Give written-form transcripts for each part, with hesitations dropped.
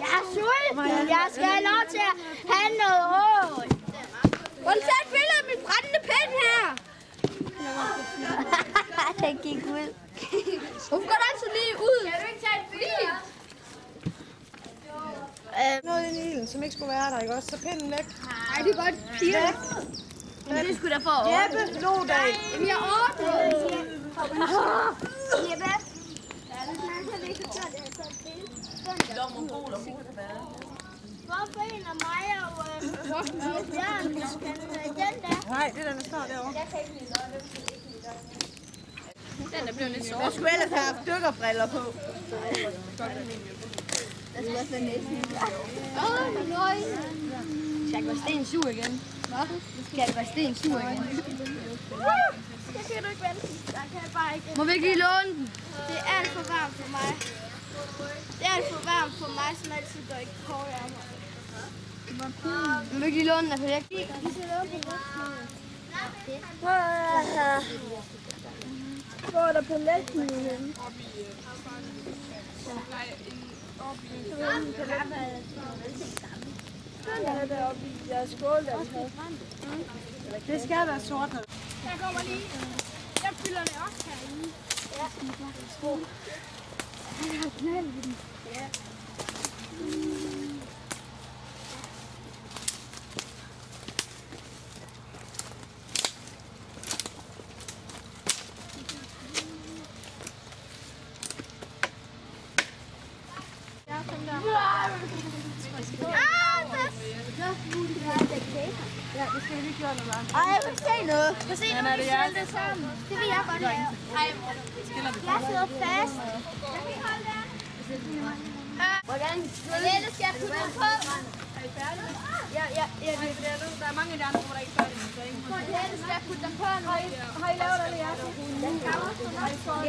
Jeg er sulten. Jeg skal have lov til at have noget råd. Hvor er et billede af min brændende pind her? Den gik ud. Hvorfor går det altid lige ud? Kan du ikke tage et billede? Noget ind i ilden, som ikke skulle være der, ikke også? Så pinden væk. Nej, det er godt piger. Men det skulle da få Jeppe, Lodag. Jamen, jeg ordner. Jeppe. Hvorfor en af mig og Bjørn, den der? Nej, det er den, der står derovre. Den er blevet lidt sort. Jeg skulle ellers have haft dykkerbriller på. Der skulle også være næsten. Nej. Skal være sten sur igen? Hvad? Skal være sten sur igen? Jeg kan du ikke vente. Jeg kan bare ikke. Må vi ikke lige låne den? Det er alt for varmt for mig. Det er alt for varmt for mig, som altid går i kårærmer. Må vi ikke lige låne den? Altså, jeg Hvor er der på lægten henne? Den er deroppe i jeres skål, der Det skal være sort. Jeg kommer lige. Jeg fylder det også herinde. Ja. Han har knaldet den. Ja. Ja, det skal vi lige gøre noget. Ej, jeg vil se noget. Prøv at se, nu vi sælger det sammen. Det vil jeg godt have. Jeg sidder fast. Jeg kan holde der. Hvordan? Helle, skal jeg putte den på? Ja, der er mange af de andre, hvor der ikke er færdige. Helle, skal jeg putte den på nu? Har I lavet det, ja?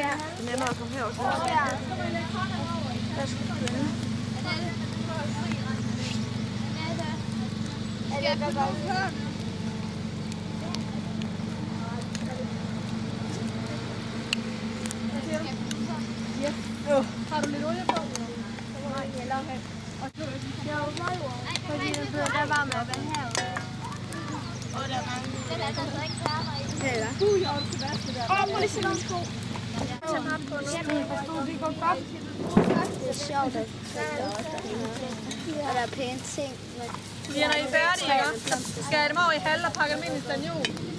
Ja. Det er nemmere at komme herover. Ja. Skal jeg putte den på? Har du lidt olie på? Nej, heller. Fordi der var med vand herude. Den er altså ikke klar i. Prøv lige at se nogle sko. Det er sjovt, at der er pæne ting. Ja, når I er færdige, ikke? Skal jeg dem over i halv og pakke dem ind i stanjul?